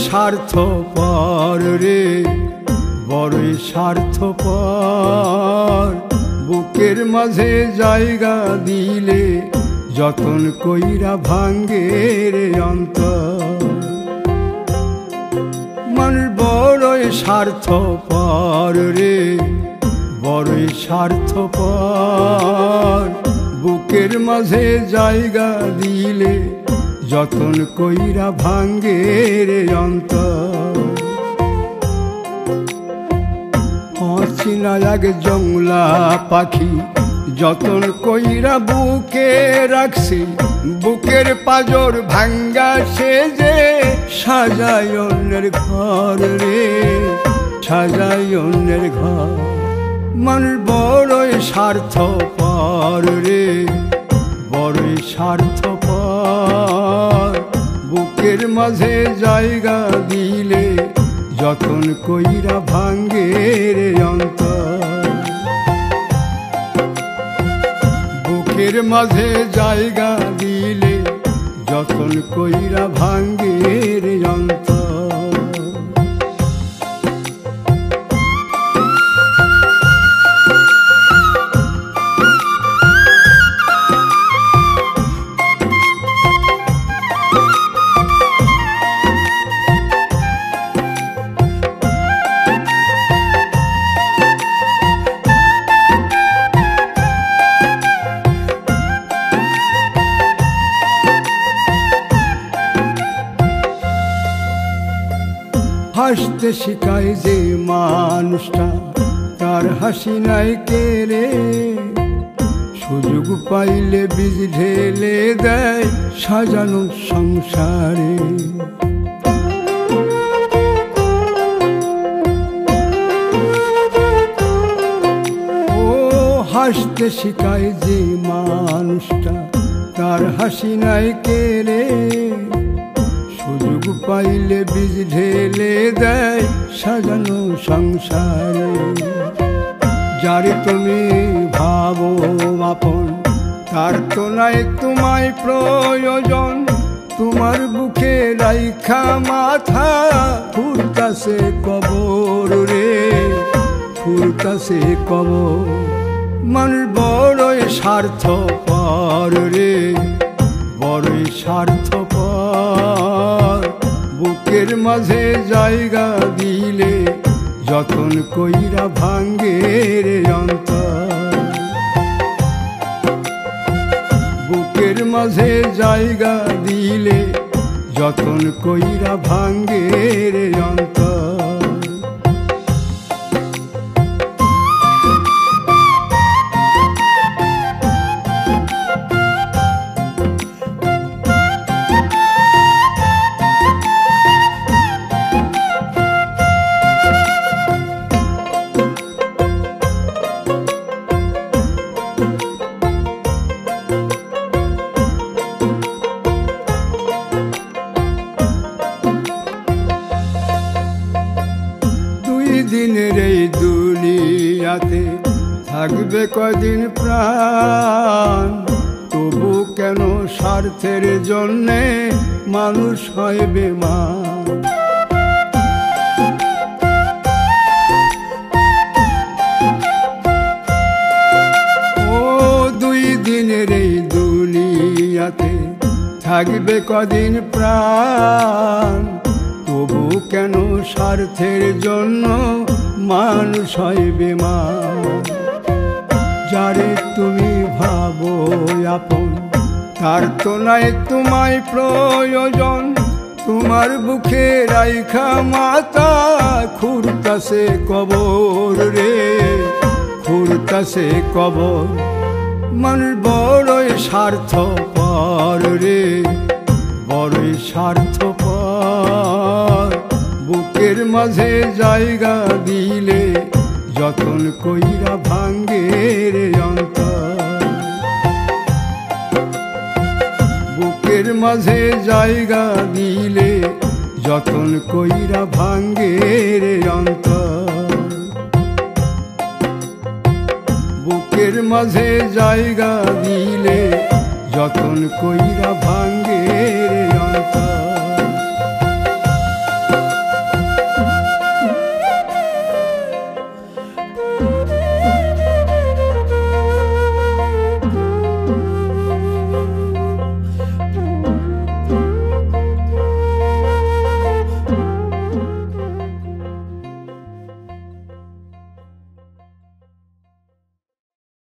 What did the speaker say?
স্বার্থপর রে, বড়ই স্বার্থপর। বুকের মাঝে জায়গা দিলে যতন কইরা ভাঙ্গে রে অন্তর। মানুষ বড়ই স্বার্থপর রে, বড়ই স্বার্থপর। বুকের মাঝে জায়গা দিলে যতন কইরা ভাঙ্গে রে অন্তর। অচিনা এক জংলা পাখি যতন কইরা বুকে রাখছি, বুকের পাজর ভাঙ্গা সে যে সাজায় অন্যের ঘর রে, সাজায় অন্যের ঘর। মানুষ বড়ই স্বার্থপর রে, বড়ই স্বার্থপর। বুকের মাঝে জায়গা দিলে যতন কইরা ভাঙ্গে রে অন্তর। বুকের মাঝে জায়গা দিলে যতন কইরা ভাঙ্গে রে অন্তর। হাসতে শিখায় যে মানুষটা, তার হাসি নাই কেড়ে। সুযোগ পাইলে বীজ ঢেলে দেয় সাজানো সংসারে। ও হাসতে শিখায় যে মানুষটা, তার হাসি নাই কেড়ে। সুযোগ পাইলে বীজ ঢেলে দেয় সাজানো সংসারে। যারে তুমি ভাবো আপন, তার তো নাই তোমায় প্রয়োজন। তোমার বুকে রাইখা মাথা ফুরতাছে কবর রে, ফুরতাছে কবর। মানুষ বড়ই স্বার্থপর রে, বড়ই স্বার্থপর। বুকের মাঝে জায়গা দিলে যতন কইরা ভাঙ্গে রে অন্তর। বুকের মাঝে জায়গা দিলে যতন কইরা ভাঙ্গে রে অন্তর। দিনের এই দুনিয়াতে থাকবে কদিন প্রাণ, তবু কেন স্বার্থের জন্যে মানুষ হয় বেমান। ও দুই দিনের এই দুনিয়াতে থাকবে কদিন প্রাণ, তবু কেন স্বার্থের জন্য মানুষ হয় বেমান। যারে তুমি ভাবো আপন, তার তো নাই তোমায় প্রয়োজন। তোমার বুকে রাইখা মাথা খুরতাছে কবর রে, খুরতাছে কবর। মানুষ বড়ই স্বার্থপর রে, বড়ই স্বার্থপর। বুকের মাঝে জায়গা দিলে যতন কইরা ভাঙ্গে রে অন্তর। বুকের মাঝে জায়গা দিলে যতন কইরা ভাঙ্গে রে অন্তর। বুকের মাঝে জায়গা দিলে যতন কইরা ভাঙ্গে